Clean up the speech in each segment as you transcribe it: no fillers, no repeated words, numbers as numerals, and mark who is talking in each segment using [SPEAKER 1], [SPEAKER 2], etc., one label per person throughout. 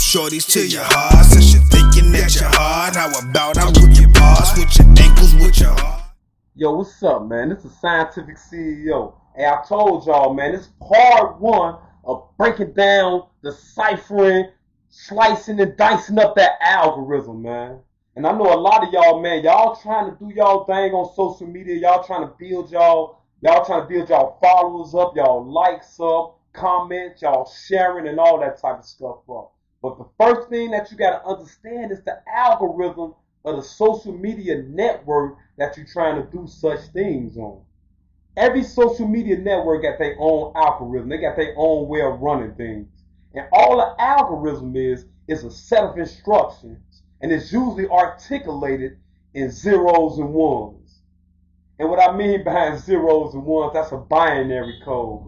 [SPEAKER 1] shorties to your heart. Since you're thinking that you're hard, how about I whip your paws with your ankles with your heart?
[SPEAKER 2] Yo, what's up, man? This is Scientific CEO. And I told y'all, man, this is part one of breaking down, deciphering, slicing and dicing up that algorithm, man. And I know a lot of y'all, man, y'all trying to do y'all thing on social media. Y'all trying to build y'all followers up, y'all likes up, comments, y'all sharing and all that type of stuff up. But the first thing that you got to understand is the algorithm of the social media network that you're trying to do such things on. Every social media network got their own algorithm. They got their own way of running things. And all the algorithm is a set of instructions. And it's usually articulated in zeros and ones. And what I mean by zeros and ones, that's a binary code.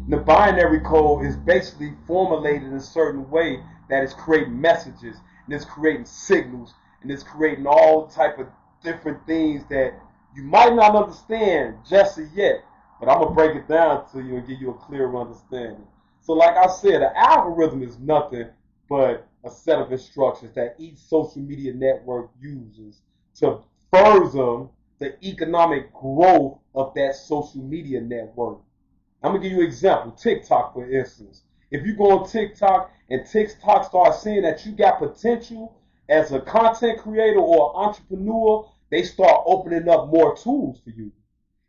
[SPEAKER 2] And the binary code is basically formulated in a certain way that is creating messages, and it's creating signals, and it's creating all type of different things that you might not understand just yet, but I'm going to break it down to you and give you a clearer understanding. So like I said, the algorithm is nothing but a set of instructions that each social media network uses to further the economic growth of that social media network. I'm going to give you an example. TikTok, for instance. If you go on TikTok and TikTok starts seeing that you got potential as a content creator or entrepreneur, they start opening up more tools for you.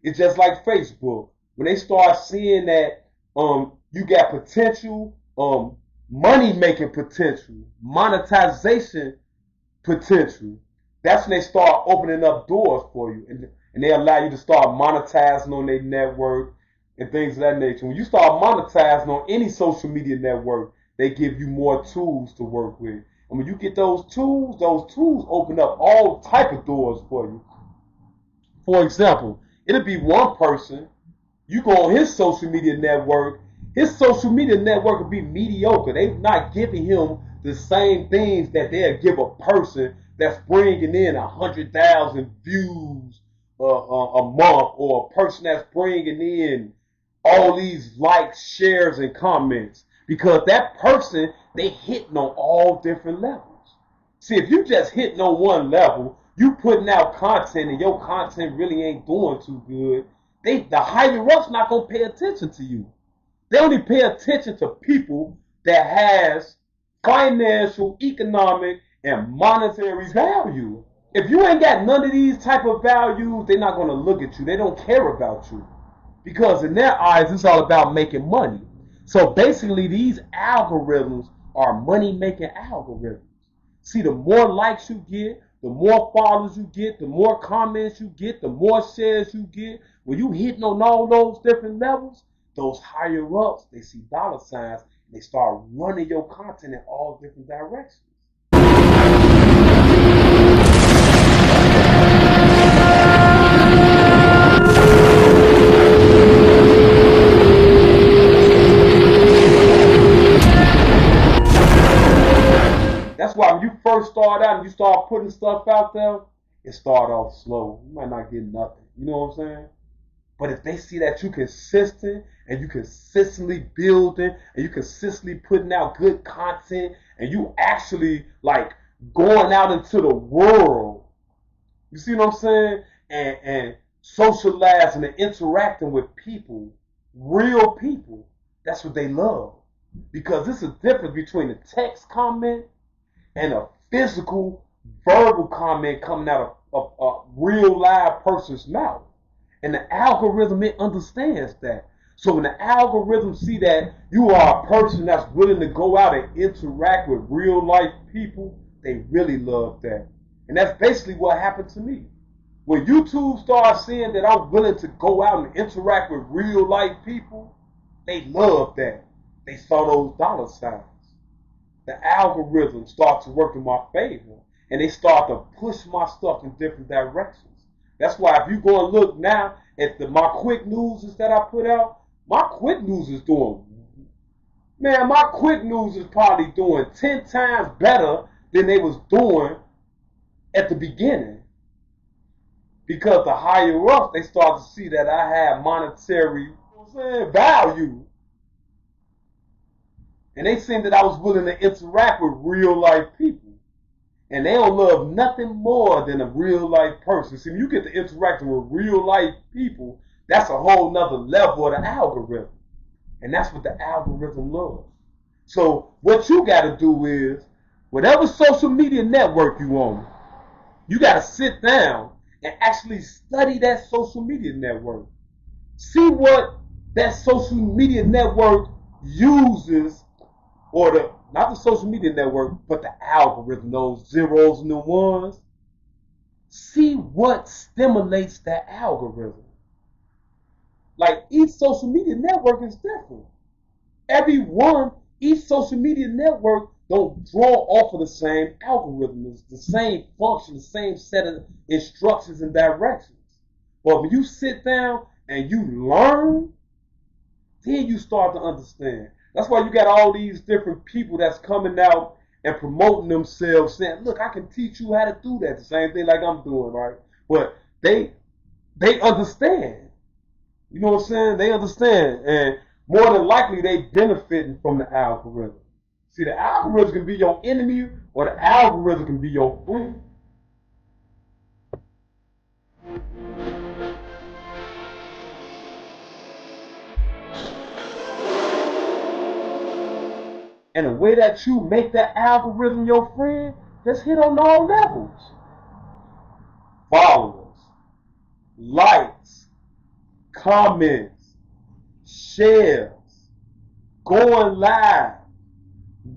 [SPEAKER 2] It's just like Facebook. When they start seeing that you got potential, money making potential, monetization potential, that's when they start opening up doors for you. And they allow you to start monetizing on their network and things of that nature. When you start monetizing on any social media network, they give you more tools to work with. And when you get those tools open up all type of doors for you. For example, it'll be one person, you go on his social media network will be mediocre. They're not giving him the same things that they'll give a person that's bringing in 100,000 views a month, or a person that's bringing in all these likes, shares, and comments. Because that person, they hitting on all different levels. See, if you just hitting on one level, you putting out content and your content really ain't doing too good, the higher ups not gonna pay attention to you. They only pay attention to people that has financial, economic, and monetary value. If you ain't got none of these type of values, they're not gonna look at you. They don't care about you. Because in their eyes, it's all about making money. So basically, these algorithms are money-making algorithms. See, the more likes you get, the more followers you get, the more comments you get, the more shares you get. When you hitting on all those different levels, those higher ups, they see dollar signs, and they start running your content in all different directions. That's why when you first start out and you start putting stuff out there, it start off slow. You might not get nothing. You know what I'm saying? But if they see that you consistent and you consistently building and you consistently putting out good content and you actually like going out into the world, you see what I'm saying? And socializing and interacting with people, real people, that's what they love. Because there's a difference between a text comment and a physical, verbal comment coming out of a real live person's mouth. And the algorithm, it understands that. So when the algorithm see that you are a person that's willing to go out and interact with real life people, they really love that. And that's basically what happened to me. When YouTube started seeing that I'm willing to go out and interact with real life people, they love that. They saw those dollar signs. The algorithm starts to work in my favor, and they start to push my stuff in different directions. That's why if you go and look now at my quick news that I put out, my quick news is doing, man, my quick news is probably doing 10 times better than they was doing at the beginning. Because the higher ups, they start to see that I have monetary value. And they seen that I was willing to interact with real life people. And they don't love nothing more than a real life person. See, when you get to interacting with real life people, that's a whole nother level of the algorithm. And that's what the algorithm loves. So what you got to do is, whatever social media network you on, you got to sit down and actually study that social media network. See what that social media network uses, or not the social media network, but the algorithm, those zeros and the ones. See what stimulates that algorithm. Like, each social media network is different. Each social media network don't draw off of the same algorithm. It's the same function, the same set of instructions and directions. But when you sit down and you learn, then you start to understand. That's why you got all these different people that's coming out and promoting themselves, saying, look, I can teach you how to do that. The same thing like I'm doing, right? But they understand. You know what I'm saying? They understand. And more than likely, they benefiting from the algorithm. See, the algorithm can be your enemy, or the algorithm can be your friend. And the way that you make that algorithm your friend, just hit on all levels. Followers, likes, comments, shares, going live,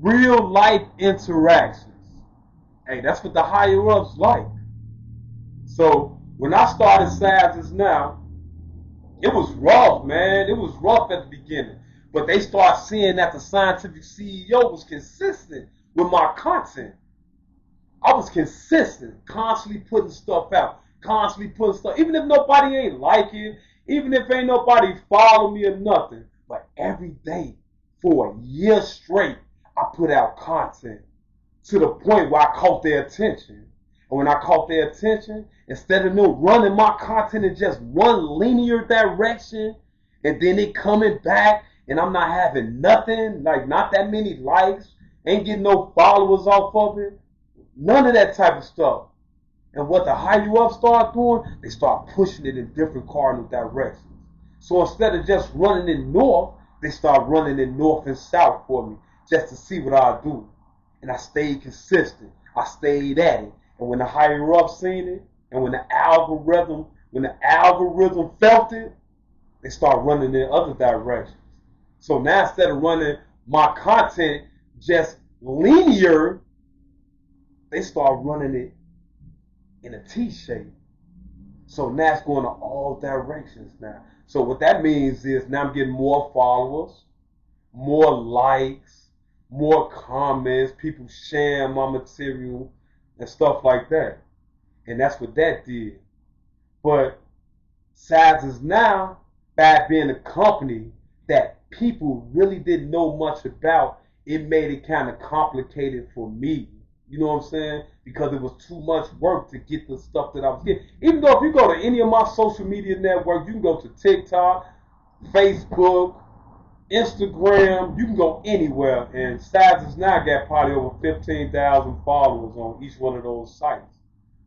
[SPEAKER 2] real life interactions. Hey, that's what the higher ups like. So when I started Sizes Now, it was rough, man. It was rough at the beginning. But they start seeing that the Scientific CEO was consistent with my content. I was consistent, constantly putting stuff out, even if nobody ain't like it, even if ain't nobody follow me or nothing. But every day for a year straight, I put out content to the point where I caught their attention. And when I caught their attention, instead of them running my content in just one linear direction, and then it coming back, and I'm not having nothing, like not that many likes, ain't getting no followers off of it, none of that type of stuff. And what the higher you up start doing, they start pushing it in different cardinal directions. So instead of just running in north, they start running in north and south for me, just to see what I do. And I stayed consistent. I stayed at it. And when the higher up seen it, and when the algorithm felt it, they start running in other directions. So now instead of running my content just linear, they start running it in a T shape. So now it's going to all directions now. So what that means is now I'm getting more followers, more likes, more comments, people sharing my material and stuff like that. And that's what that did. But Sizes Now, by being a company that people really didn't know much about, it made it kind of complicated for me. You know what I'm saying? Because it was too much work to get the stuff that I was getting. Even though if you go to any of my social media networks, you can go to TikTok, Facebook, Instagram, you can go anywhere. And Sizes Now got probably over 15,000 followers on each one of those sites.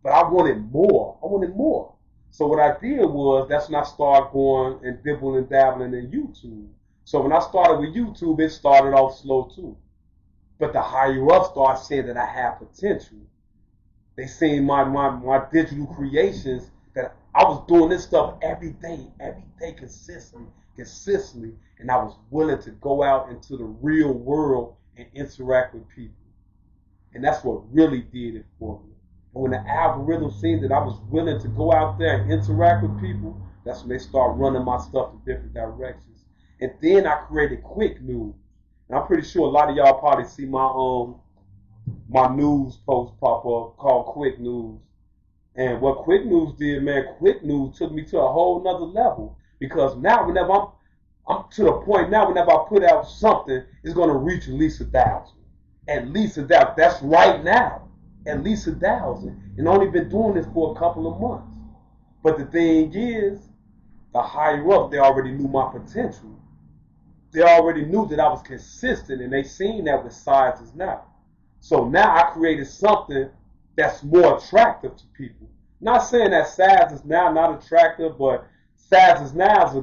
[SPEAKER 2] But I wanted more. So what I did was, that's when I started going and dibbling and dabbling in YouTube. So when I started with YouTube, it started off slow too. But the higher up started saying that I have potential. They seen my digital creations, that I was doing this stuff every day consistently, and I was willing to go out into the real world and interact with people. And that's what really did it for me. And when the algorithm seen that I was willing to go out there and interact with people, that's when they start running my stuff in different directions. And then I created Quick News. And I'm pretty sure a lot of y'all probably see my news post pop up called Quick News. And what Quick News did, man, Quick News took me to a whole nother level. Because now whenever I'm to the point now, whenever I put out something, it's going to reach at least 1,000. At least 1,000. That's right now. At least 1,000. And only been doing this for a couple of months. But the thing is, the higher up, they already knew my potential. they already knew that I was consistent, and they seen that with Sizes Now. So now I created something that's more attractive to people. Not saying that Sizes Now not attractive, but Sizes Now is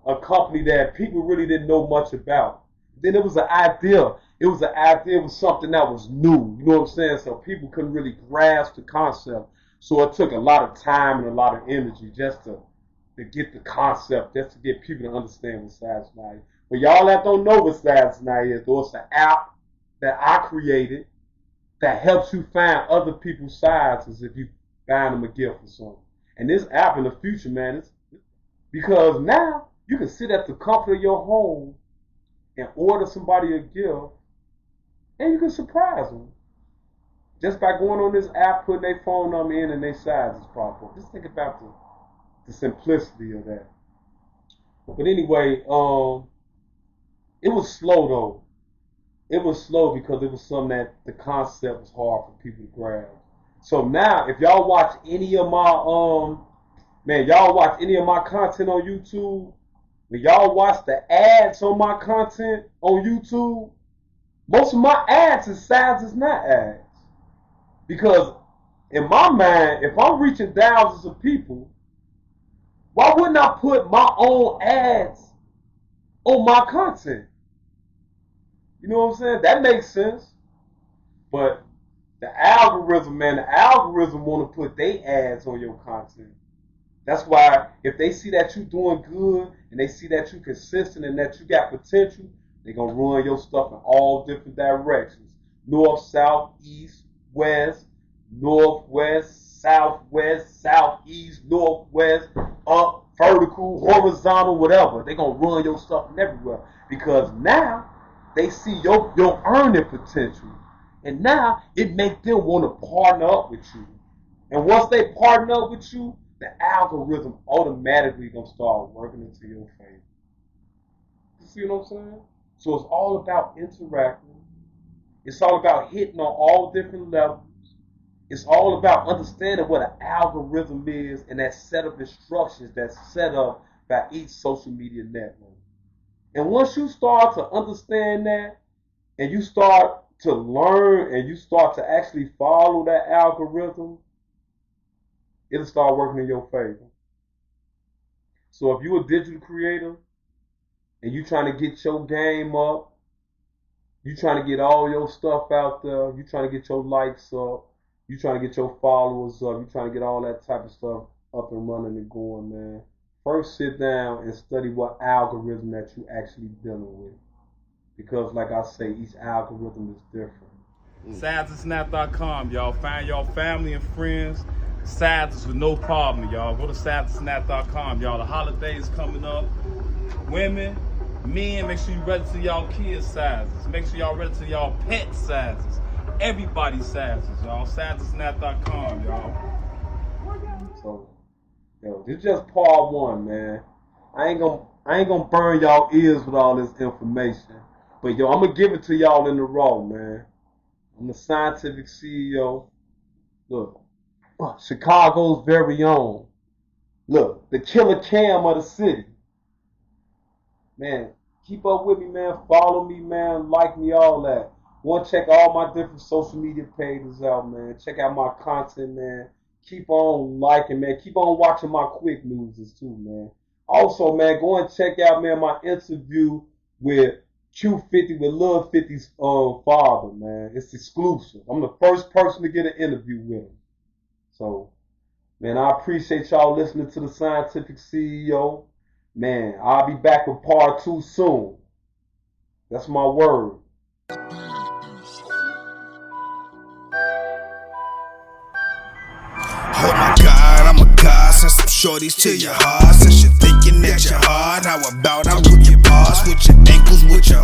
[SPEAKER 2] a company that people really didn't know much about. Then it was an idea. It was something that was new. You know what I'm saying? So people couldn't really grasp the concept. So it took a lot of time and a lot of energy just to get the concept, just to get people to understand what Sizes Now is. But y'all that don't know what Sizes Now is, though, it's an app that I created that helps you find other people's sizes if you find them a gift or something. And this app in the future, man, it's because now you can sit at the comfort of your home and order somebody a gift, and you can surprise them just by going on this app, putting their phone number in, and their sizes pop up. Just think about the simplicity of that. But anyway, it was slow though. It was slow because it was something that the concept was hard for people to grasp. So now, if y'all watch any of my content on YouTube, when y'all watch the ads on my content on YouTube, most of my ads is Sizes Now ads. Because in my mind, if I'm reaching thousands of people, why wouldn't I put my own ads on my content? You know what I'm saying? That makes sense. But the algorithm want to put their ads on your content. That's why if they see that you're doing good and they see that you're consistent and that you got potential, they're going to run your stuff in all different directions. North, south, east, west, northwest, southwest, southeast, northwest, up, vertical, horizontal, whatever. They're going to run your stuff everywhere because now they see your earning potential. And now it makes them want to partner up with you. And once they partner up with you, the algorithm automatically going to start working into your favor. You see what I'm saying? So it's all about interacting. It's all about hitting on all different levels. It's all about understanding what an algorithm is and that set of instructions that's set up by each social media network. And once you start to understand that and you start to learn and you start to actually follow that algorithm, it'll start working in your favor. So if you're a digital creator and you're trying to get your game up, you're trying to get all your stuff out there, you're trying to get your likes up, you're trying to get your followers up, you're trying to get all that type of stuff up and running and going, man. First sit down and study what algorithm that you actually dealing with. Because like I say, each algorithm is different.
[SPEAKER 3] SizesNap.com, y'all. Find y'all family and friends. Sizes with no problem, y'all. Go to SizesNap.com, y'all. The holidays coming up. Women, men, make sure you register y'all kids' sizes. Make sure y'all register y'all pet sizes. Everybody's sizes, y'all. SizesNap.com, y'all.
[SPEAKER 2] So, yo, this is just part one, man. I ain't gonna burn y'all ears with all this information. But yo, I'm gonna give it to y'all in the raw, man. I'm the scientific CEO. Look, Chicago's very own. Look, the Killer Cam of the city. Man, keep up with me, man. Follow me, man. Like me, all that. Want to check all my different social media pages out, man. Check out my content, man. Keep on liking, man. Keep on watching my quick news too, man. Also, man, go and check out, man, my interview with Q50 with Lil 50's father, man. It's exclusive. I'm the first person to get an interview with him. So, man, I appreciate y'all listening to the Scientific CEO. Man, I'll be back with part 2 soon. That's my word.
[SPEAKER 1] Oh my God, I'm a god. Send some shorties to your heart. Since you're thinking that you're hard, how about I rip your paws with your ankles with your